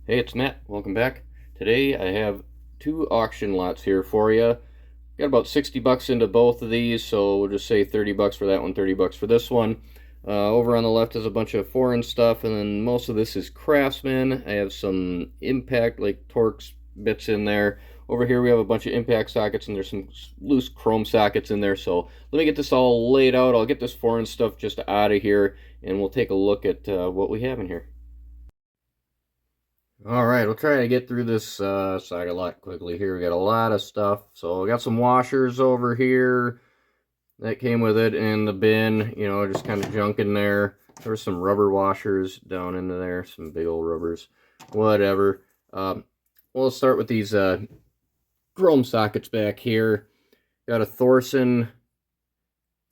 Hey, it's Matt. Welcome back. Today I have two auction lots here for you. Got about 60 bucks into both of these, so we'll just say 30 bucks for that one, 30 bucks for this one. Over on the left is a bunch of foreign stuff, and then most of this is Craftsman. I have some impact, like Torx bits in there. Over here we have a bunch of impact sockets, and there's some loose chrome sockets in there. So let me get this all laid out. I'll get this foreign stuff just out of here, and we'll take a look at what we have in here. All right, we'll try to get through this saga lot quickly here. We got a lot of stuff. So we got some washers over here that came with it in the bin, just kind of junk in there. There's some rubber washers down into there, some big old rubbers, whatever. We'll start with these chrome sockets back here. Got a Thorsen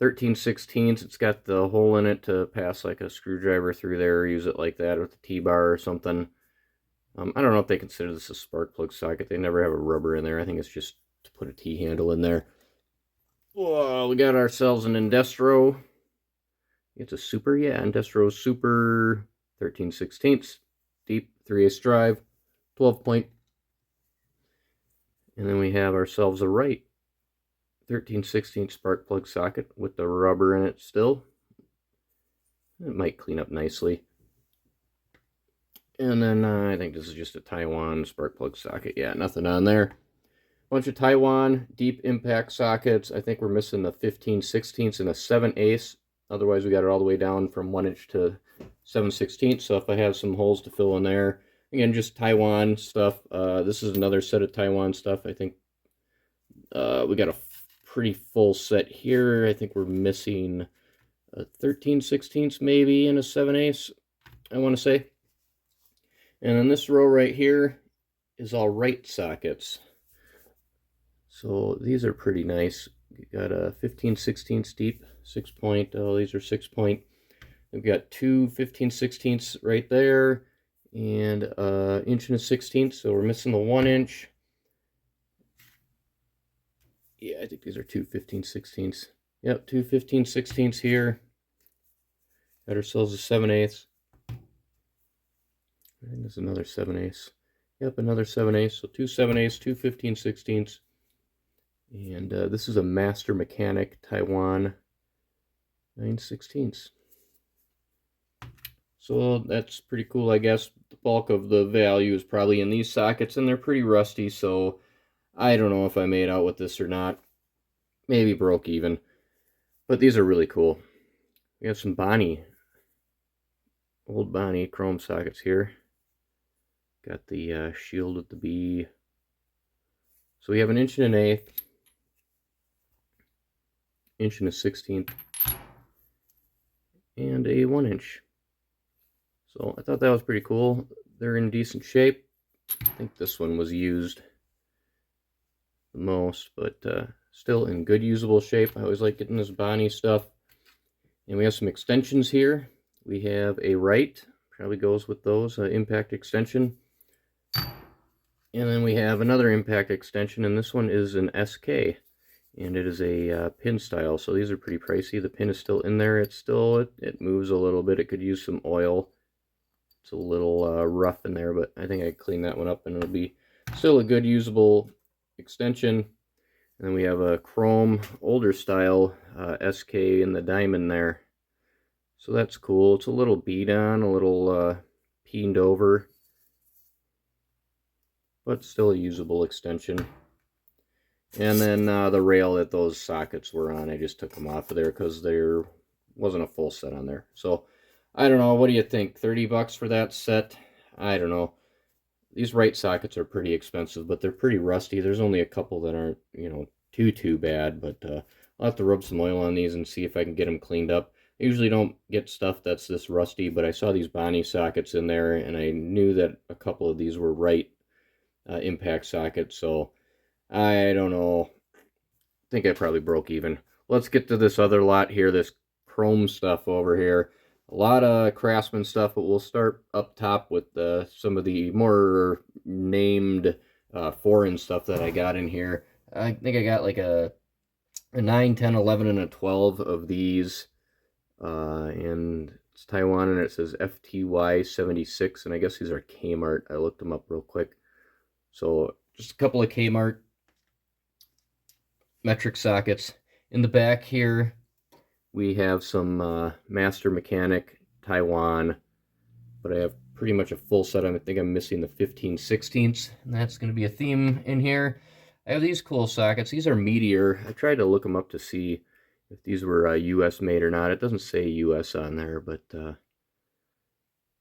13/16. It's got the hole in it to pass like a screwdriver through there, use it like that with a T-bar or something. I don't know if they consider this a spark plug socket. They never have a rubber in there. I think it's just to put a T-handle in there. Whoa, we got ourselves an Indestro. It's a Super, yeah, Indestro Super 13/16, deep 3/8 drive, 12 point. And then we have ourselves a Wright 13/16 spark plug socket with the rubber in it still. It might clean up nicely. And then I think this is just a Taiwan spark plug socket. Yeah, nothing on there. Bunch of Taiwan deep impact sockets. I think we're missing the 15/16 and a 7/8. Otherwise, we got it all the way down from 1 inch to 7/16. So if I have some holes to fill in there, again, just Taiwan stuff. This is another set of Taiwan stuff. I think we got a pretty full set here. I think we're missing a 13/16 maybe and a 7/8, I want to say. And then this row right here is all Wright sockets. So these are pretty nice. You got a 15/16 deep, 6 point. Oh, these are 6 point. We've got two 15/16 right there, and 1.1/16. So we're missing the 1 inch. Yeah, I think these are two 15/16. Yep, two 15/16 here. Got ourselves a 7/8. I think there's another 7/8. Yep, another 7/8. So two 7/8, two 15/16. And this is a Master Mechanic Taiwan 9/16. So that's pretty cool, I guess. The bulk of the value is probably in these sockets, and they're pretty rusty, so I don't know if I made out with this or not. Maybe broke even. But these are really cool. We have some Bonney, old Bonney chrome sockets here. Got the shield with the B. So we have an 1.1/8, 1.16, and a 1 inch. So I thought that was pretty cool. They're in decent shape. I think this one was used the most, but still in good usable shape. I always like getting this Bonney stuff. And we have some extensions here. We have a Wright, probably goes with those, impact extension. And then we have another impact extension, and this one is an SK, and it is a pin style. So these are pretty pricey. The pin is still in there. It moves a little bit. It could use some oil. It's a little rough in there, but I think I clean that one up, and it'll be still a good usable extension. And then we have a chrome older style SK in the diamond there. So that's cool. It's a little beat on, a little peened over, but still a usable extension. And then the rail that those sockets were on, I just took them off of there because there wasn't a full set on there. So I don't know. What do you think? 30 bucks for that set? I don't know. These Wright sockets are pretty expensive, but they're pretty rusty. There's only a couple that aren't, too bad, but I'll have to rub some oil on these and see if I can get them cleaned up. I usually don't get stuff that's this rusty, but I saw these Bonney sockets in there, and I knew that a couple of these were Wright impact sockets, so I don't know. I think I probably broke even. Let's get to this other lot here, this chrome stuff over here. A lot of Craftsman stuff, but we'll start up top with some of the more named foreign stuff that I got in here. I think I got like a 9, 10, 11, and a 12 of these and it's Taiwan, and it says FTY76, and I guess these are Kmart. I looked them up real quick. So just a couple of Kmart metric sockets. In the back here, we have some Master Mechanic Taiwan, but I have pretty much a full set. I think I'm missing the 15/16, and that's going to be a theme in here. I have these cool sockets. These are Meteor. I tried to look them up to see if these were US made or not. It doesn't say US on there, but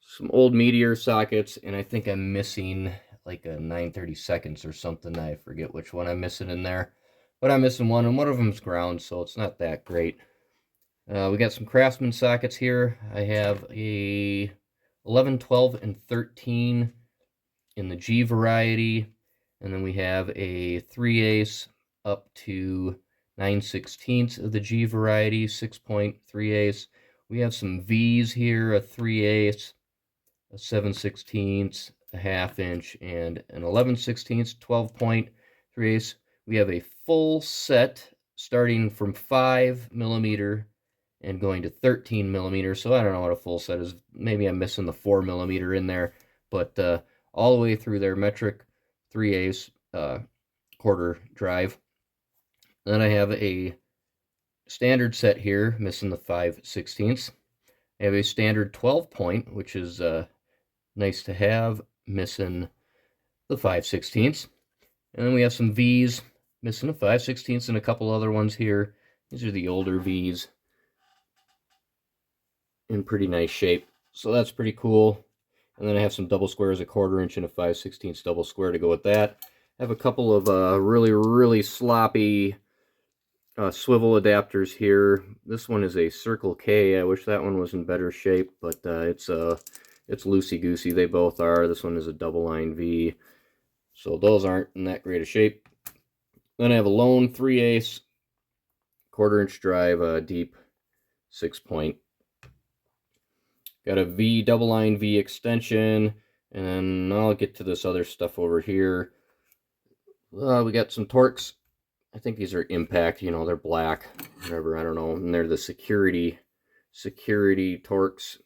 some old Meteor sockets, and I think I'm missing like a 9/32 or something. I forget which one I'm missing in there, but I'm missing one, and one of them's ground, so it's not that great. We got some Craftsman sockets here. I have a 11, 12, and 13 in the G variety, and then we have a 3/8 up to 9/16 of the G variety, 6.3/8. We have some V's here, a 3/8, a 7/16, a 1/2 inch, and an 11/16, 12.3/8. We have a full set starting from 5mm and going to 13mm. So I don't know what a full set is. Maybe I'm missing the 4mm in there, but all the way through there, metric 3/8 quarter drive. Then I have a standard set here, missing the 5/16. I have a standard 12-point, which is nice to have, missing the 5/16. And then we have some V's, missing a 5/16, and a couple other ones here. These are the older V's in pretty nice shape, so that's pretty cool. And then I have some double squares, a 1/4 inch and a 5/16 double square to go with that. I have a couple of really sloppy swivel adapters here. This one is a Circle K. I wish that one was in better shape, but it's loosey-goosey. They both are. This one is a double line V, so those aren't in that great a shape. Then I have a lone 3/8 1/4 inch drive, deep 6-point. Got a V double line V extension, and then I'll get to this other stuff over here. We got some Torx. I think these are Impact, you know, they're black, whatever, I don't know. And they're the security Torx.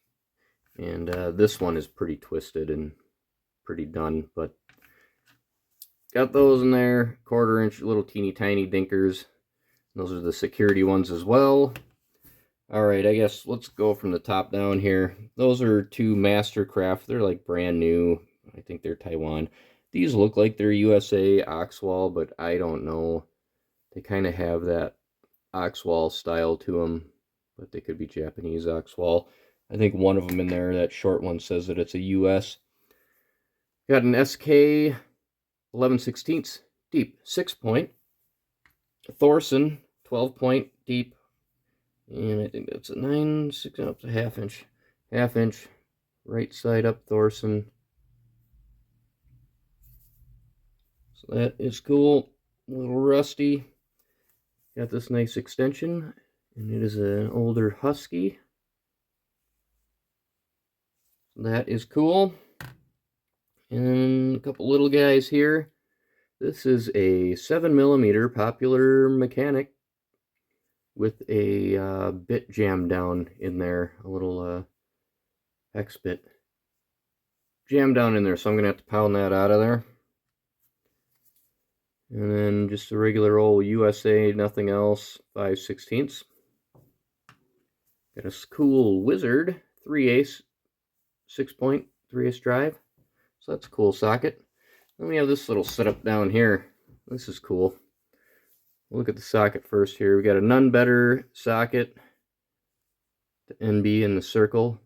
And this one is pretty twisted and pretty done, but got those in there. 1/4 inch, little teeny tiny dinkers. Those are the security ones as well. Alright, I guess let's go from the top down here. Those are two Mastercraft. They're like brand new. I think they're Taiwan. These look like they're USA Oxwall, but I don't know. They kind of have that Oxwall style to them, but they could be Japanese Oxwall. I think one of them in there, that short one, says that it's a US. Got an SK 11/16 deep 6-point. Thorsen 12-point deep. And I think that's a 9/6 up to 1/2 inch, right side up Thorsen. So that is cool. A little rusty. Got this nice extension, and it is an older Husky. So that is cool. And a couple little guys here. This is a 7mm Popular Mechanic with a bit jammed down in there, a little hex bit jammed down in there, so I'm going to have to pound that out of there. And then just a regular old USA, nothing else, 5/16. Got a cool Wizard 3/8 6-point 3/8 drive, so that's a cool socket. Then we have this little setup down here. This is cool. Look at the socket first here. We got a None Better socket, the NB in the circle,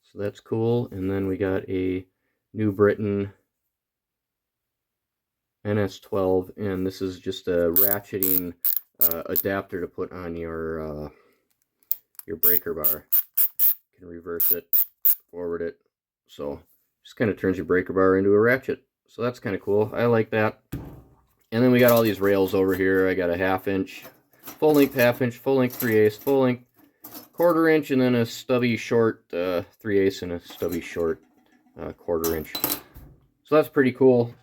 so that's cool. And then we got a New Britain NS12, and this is just a ratcheting adapter to put on your breaker bar. You can reverse it, forward it, so just kind of turns your breaker bar into a ratchet. So that's kind of cool. I like that. And then we got all these rails over here. I got a 1/2 inch, full length 1/2 inch, full length 3/8, full length 1/4 inch, and then a stubby short 3/8 and a stubby short 1/4 inch. So that's pretty cool.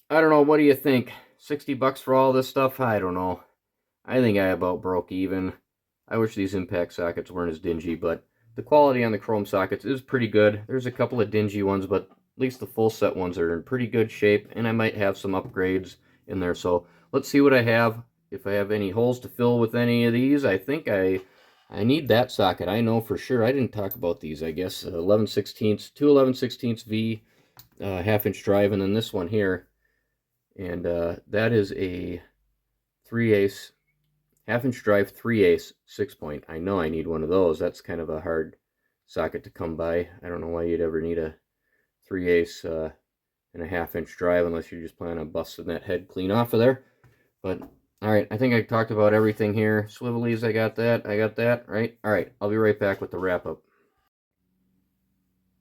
I don't know, what do you think? $60 for all this stuff? I don't know. I think I about broke even. I wish these impact sockets weren't as dingy, but the quality on the chrome sockets is pretty good. There's a couple of dingy ones, but at least the full set ones are in pretty good shape, and I might have some upgrades in there. So let's see what I have. If I have any holes to fill with any of these, I think I need that socket. I know for sure. I didn't talk about these, I guess. 11/16, two 11/16 V half-inch drive, and then this one here. And that is a 3/8 half-inch drive 3/8 6-point. I know I need one of those. That's kind of a hard socket to come by. I don't know why you'd ever need a 3/8 and a half-inch drive unless you're just planning on busting that head clean off of there. But all right, I think I talked about everything here. Swivelies, I got that, right? All right, I'll be right back with the wrap-up.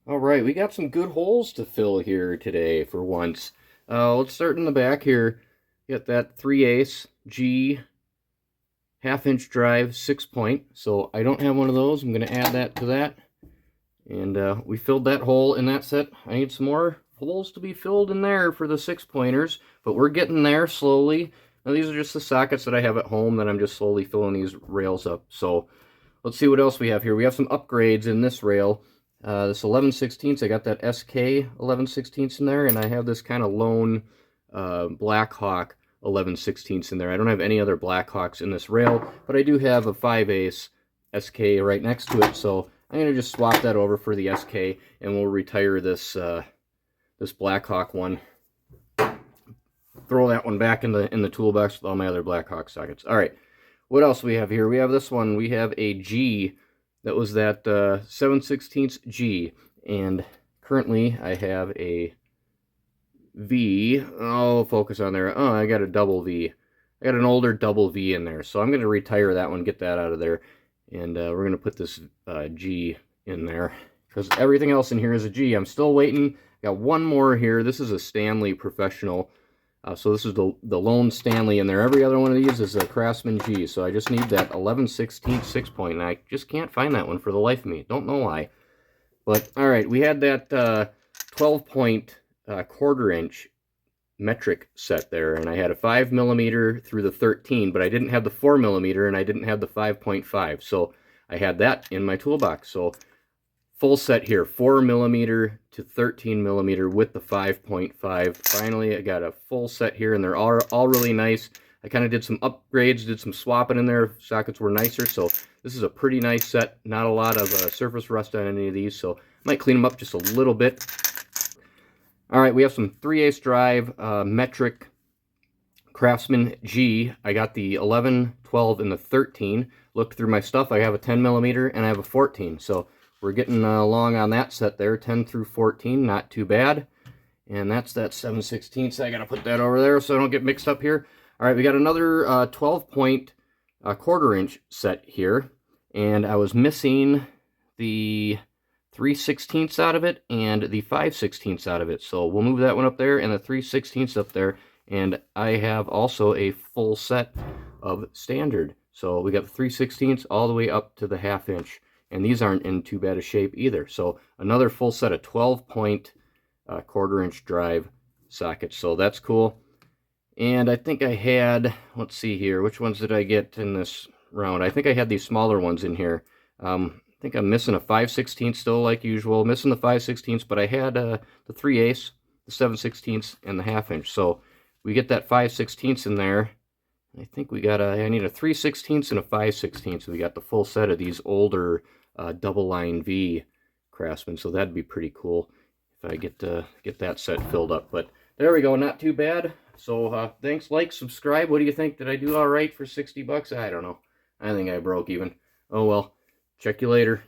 All right, we got some good holes to fill here today for once. Let's start in the back here. Got that 3/8 G half-inch drive 6-point. So I don't have one of those. I'm going to add that to that. And we filled that hole in that set. I need some more holes to be filled in there for the 6-pointers, but we're getting there slowly. Now these are just the sockets that I have at home that I'm just slowly filling these rails up. So let's see what else we have here. We have some upgrades in this rail. This 11/16, I got that SK 11/16 in there, and I have this kind of lone Blackhawk 11/16 in there. I don't have any other Blackhawks in this rail, but I do have a 5/8 SK right next to it, so I'm going to just swap that over for the SK, and we'll retire this this Blackhawk one. Throw that one back in the toolbox with all my other Blackhawk sockets. All right, what else do we have here? We have this one. We have a G. That was that 7/16 G, and currently I have a V. Oh, focus on there. Oh, I got a double V. I got an older double V in there, so I'm going to retire that one, get that out of there, and we're going to put this G in there, because everything else in here is a G. I'm still waiting. Got one more here. This is a Stanley Professional. So this is the lone Stanley in there. Every other one of these is a Craftsman G. So I just need that 11/16 6-point, and I just can't find that one for the life of me. Don't know why. But all right, we had that 12-point 1/4 inch metric set there, and I had a 5mm through the 13, but I didn't have the 4mm, and I didn't have the 5.5. So I had that in my toolbox. So full set here, 4mm to 13mm with the 5.5. Finally, I got a full set here, and they're all really nice. I kind of did some upgrades, did some swapping in there. Sockets were nicer, so this is a pretty nice set. Not a lot of surface rust on any of these, so I might clean them up just a little bit. All right, we have some 3/8 drive metric Craftsman G. I got the 11, 12, and the 13. Looked through my stuff. I have a 10mm and I have a 14, so we're getting along on that set there, 10 through 14, not too bad. And that's that 7/16. I got to put that over there so I don't get mixed up here. All right, we got another 12-point 1/4 inch set here. And I was missing the 3/16 out of it and the 5/16 out of it. So we'll move that one up there and the 3/16 up there. And I have also a full set of standard. So we got the 3/16 all the way up to the 1/2 inch. And these aren't in too bad a shape either. So another full set of 12-point 1/4 inch drive sockets. So that's cool. And I think I had, let's see here, which ones did I get in this round? I think I had these smaller ones in here. I think I'm missing a 5/16 still like usual. Missing the 5/16, but I had the 3/8, the 7/16, and the 1/2 inch. So we get that 5/16 in there. I think we got I need a 3/16 and a 5/16. So we got the full set of these older double line V Craftsman, so that'd be pretty cool if I get that set filled up. But there we go, not too bad. So thanks, like, subscribe. What do you think? Did I do all right for 60 bucks? I don't know. I think I broke even. Oh well. Check you later.